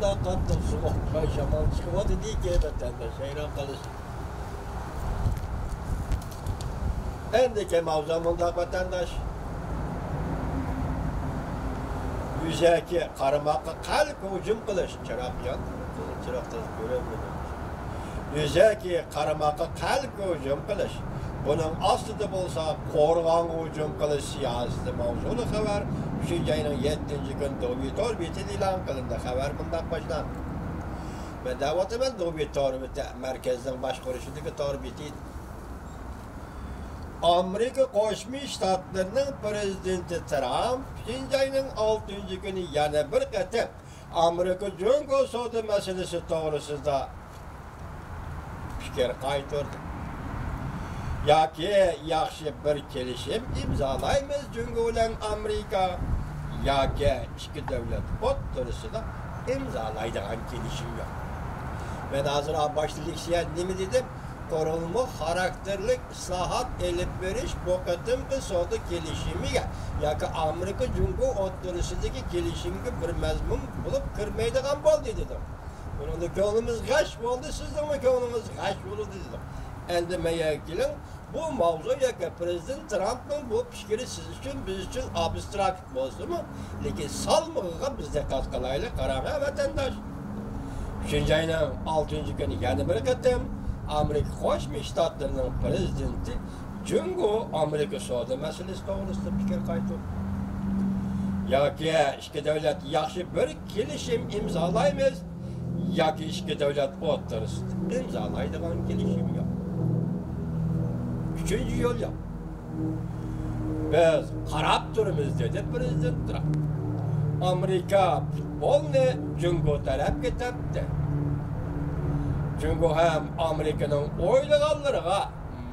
bundan qattiq sovuq shamol chiqyapti deyki vatandosh hayron qolish. Endi kim mavzumunda vatandosh yuzaki qaramoqqa qalb hujum qilish chiroq yo'q, chiroqdan ko'rinmaydi. Yuzaki qaramoqqa qalb hujum qilish. Bunun aslida bo'lsa qo'rg'on hujum qilish siyosati mavzuli xabar 3-ayning 7-kun Dovitor betida e'lon qilindi. Xabar bundan boshlandi. Men da'vataman Dovitor markazdan boshqarishidagi tor betida Amerika Qo'shma Shtatlarining prezidenti Trump 3-ayning 6-kuni yana bir qator Amerika Jungo savdo masalasi to'g'risida fikr qaytardi. Yoki yaxshi bir kelishim imzolaymiz Jungo bilan Amerika yoki ikki davlat o'rtasida imzolaydigan kelishim yo'q. Men hozir boshliqcha nima dedim? Korunma xarakterlik islohot elib berish bu qatimqi savdo kelishimiga yoki Amerika Jungo o'rtasidagi kelishimga bir mazmun bo'lib kirmaydigan bo'ldi dedim. Bunda ko'nglimiz g'ash bo'ldi, sizning ko'nglingiz g'ash bo'ldi dedim. Endi menga bu mavzu yoki prezident Trumpning bu fikri siz uchun, biz uchun abstrakt bo'lsa-mu, lekin salmog'iga biz diqqat qilaylik, qarang vatandosh. 3-ayning 6-kuni yana bir qatim Amerika Qo'shma Shtatlarining prezidenti Jungo Amerika savdo masalasi to'g'risida fikr qaytardi. Yoki ikki davlat yaxshi bir kelishim imzolaymiz, yoki ikki davlat o'rtasida imzolaydigan kelishim yo'q. Üçüncü yo'l yo'q. Biz qarab turibmiz dedi prezident Trump. Amerika futbolni Jungo tarafga tepdi. Jungo ham Amerikaning o'ylaganlariga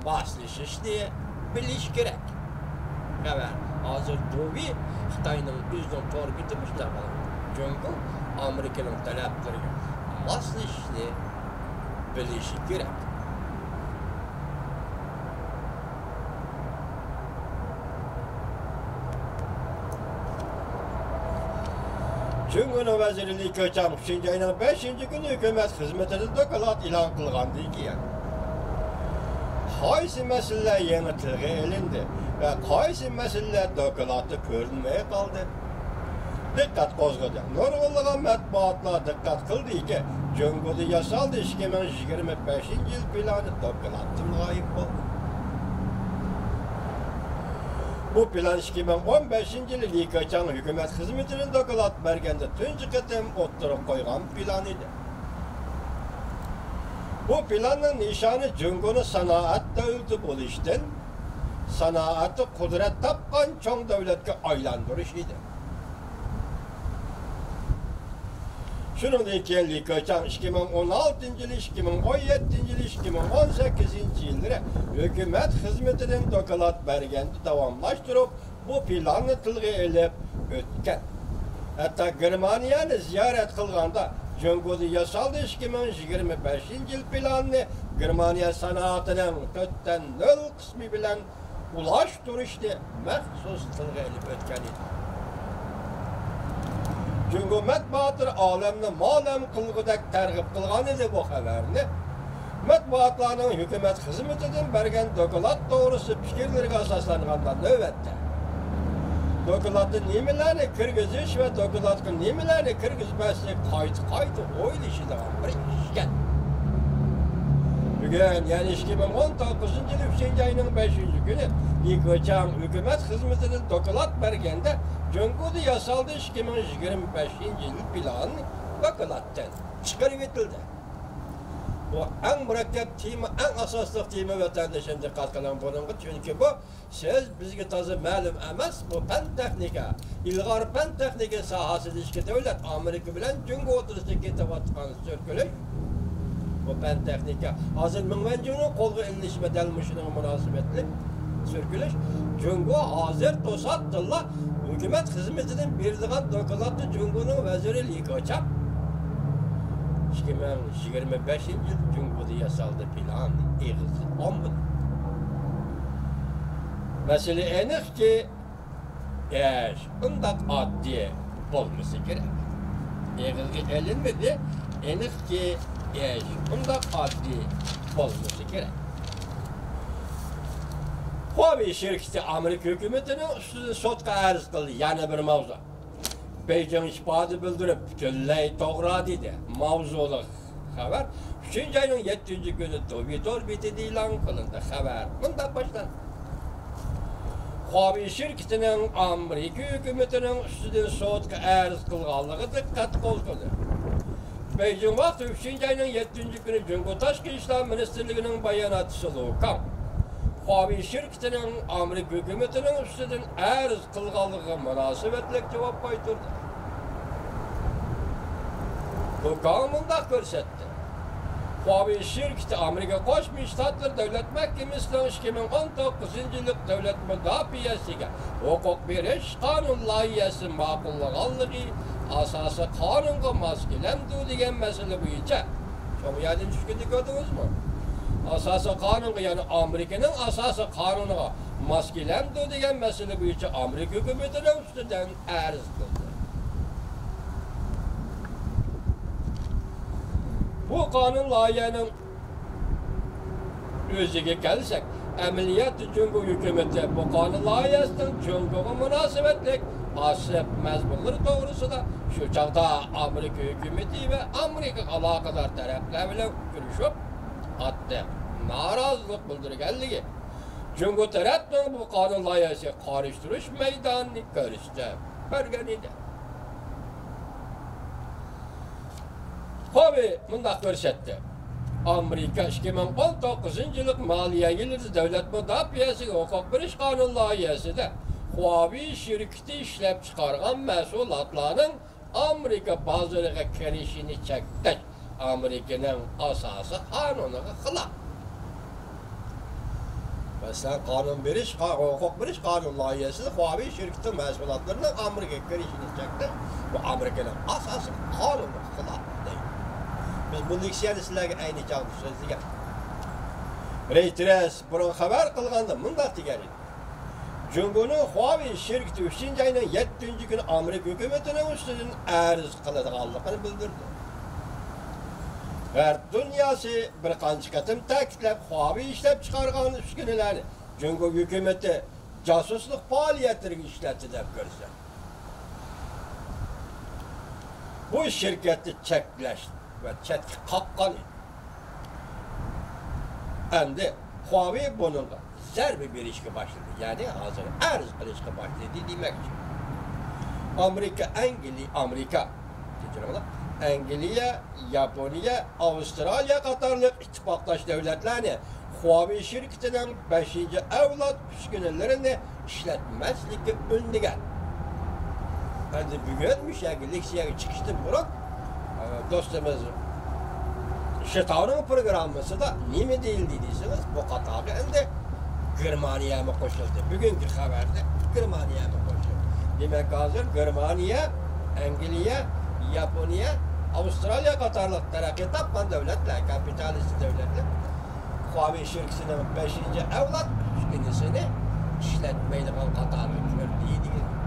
moslashishni bilish kerak. Xabar hozir Dovi Xitoyning o'zining targeti mustaqil. Jungo Amerikaning talablariga moslashishni bilishi kerak. Jungo'ning vazirlik ko'cham 3-ayning 5-kuni hukumat xizmatida doklad e'lon qilgandan keyin qaysi masalalar yana tilga ilindi va qaysi masalalar dokladda ko'rinmay qoldi. Diqqat qo'zg'adi. Nurg'unlagan matbuotlar diqqat qildiki, Jungo'da yasaldi 2025-yil plani dokladdan g'oyib bo'ldi. Bu plan 2015-yil Likochang hukumat xizmatining doklad berganda tunji qatim o'ttirib qo'ygan plan edi. Bu planning nishoni Jungo'ni sanoat davlati bo'lishdan sanoati qudrat topgan cho'ng davlatga aylantirish edi. Shuningdek, Likochang 2016-yil, 2017-yil, 2018-yillarda hukumat xizmatining doklad berganda davomlashtirib, bu planni tilga ilib o'tgan. Hatto Germaniyani ziyorat qilganda Jungo'da yasaldi 2025-yil planni Germaniya sanoatining 4.0 qismi bilan ulashtirishni maxsus tilga ilib o'tgan edi. Jungo matbuotlar olamni ma'lum qilgudek targ'ib qilgan edi bu xabarni. Matbuotlarning hukumat xizmatidan bergan doklad to'g'risida fikrlarga asoslanganda navbatda dokladda nimalarni kirgizish va dokladga nimalarni kirgizmaslik qayta o'ylashadigan bir ishgan. Bugun, ya'ni 2019-yil 3-ayning 5-kuni Likochang hukumat xizmatidan doklad berganda Jungo'da yasaldi 2025-yil plani dokladdan chiqarib etildi. Bu eng murakkab tema, eng asosli tema vatandoshlar diqqat qiling bunga, chunki bu siz bizga toza ma'lum emas, bu fan texnika, ilg'or fan texnika sohasida ikki davlat Amerika bilan Jungo o'rtasida ketayotgan so'rkilish. Bu fan texnika hozir Mingvanjuning qo'lga ilinish va dalmushining munosabatli so'rkilish. Jungo hozir to'satdilla hukumat xizmatidan berilgan dokladda Jungo'ning vaziri Likochang 2025-yil Jungo'da yasaldi plan eg'izi olmadi. Masala aniqki, undaq oddiy bo'lmasa kerak. eğilgi elinmedi. Enik ki eş. Bunda adli olması gerek. Huawei şirketi Amerika hükümetinin üstüne sotka arz kıldı. Yani bir mavzu. Beijing ispadı bildirip tülley toğra dedi. Mavzuluk haber. 3. ayının 7. günü Twitter bitidi ilan kılındı haber. Bunda başlandı. Huawei şirketinin Amerika hükümetinin üstüne sotka arz kılganlığı dikkat koltuğu. Beijing vakti 3. ayının 7. günü Cumhuriyet Taşkı İşler Ministerliği'nin bayanatçısı Lukan. Huawei şirketinin Amerika hükümetinin üstünden arz kılganlığı münasebetlik cevap kaytırdı. Lukan bunda görsetti. Huawei şirketi Amerika Koşmuş Ştatlar Devlet Mahkemesi'nin 2019 yıllık devlet müdafiyesiga hukuk beriş kanun layihesi makullanlığı asası kanunga maskilendu degan mesele bo'yicha. Şu yerden tushkunni gördünüz mü? Asası kanunga yani Amerika'nın asası kanununa maskilendu degan mesele bo'yicha Amerika hükümetinin üstünden arz kıldı. Bu kanun layihenin özüge gelsek, Emniyet Cumhur hükümeti bu kanun layihəsinin Cumhur'a münasebetlik asıl mezmunları doğrusu da şu çağda Amerika hükümeti ve Amerika alakadar taraflarıyla görüşüp hatta narazılık bildirgenliği. Cumhur tarafının bu kanun layihesi karıştırış meydanını görüştü. Bergeniydi. Huawei mundaq görsetti. Amerika 2019 yıllık maliye yılı devlet müdafiyesi hukuk beriş kanun layihesinde Huawei şirketi işlep çıkargan mesulatlarının Amerika bazarına kirişini çekti. Amerika'nın asası kanununa xilaf. Mesela hukuk beriş kanun layihesinde Huawei şirketi mesulatlarının Amerika kirişini çekti. Bu Amerika'nın asası kanununa xilaf. Biz bu leksiyani sizlarga ayni chog'da so'zlagan. Reuters burun xabar qilganda mundaq degan edi. Jumhurning Huawei şirketi 3. ayının 7. günü Amerika hükümetinin üstünden arz qiladiganligini bildirdi. G'arb dunyosi bir qancha qatim ta'kidlab Huawei ishlab chiqargan uskunalarni Jumhur hükümeti josuslik faoliyatlariga ishlatdi deb ko'rsatdi. Bu şirketi cheklash ve chetga qoqqan edi. Endi Huawei bununla zarba berishga boshladi. Ya'ni hozir arz qilishga boshladi demoqchi. Angliya, Yaponiya, Avustraliya qatorliq ittifoqdosh davlatlarni Huawei şirketining 5. avlod uskunalarini ishlatmaslikka undagan. Endi bugun mushaga leksiyaga chiqishdan burun dostumuz Şetanın programması da nime değildi deyseniz bu katağı endi Germaniya mı koşuldu? Bugünkü haberde Germaniya mı koşuldu? Demek hazır Germaniya, Angliya, Yaponiya, Avustralya katarlık terakki tapman devletler, kapitalist devletler Huawei şirketinin 5. evlat üstünesini işletmeyle katarlık gördüğü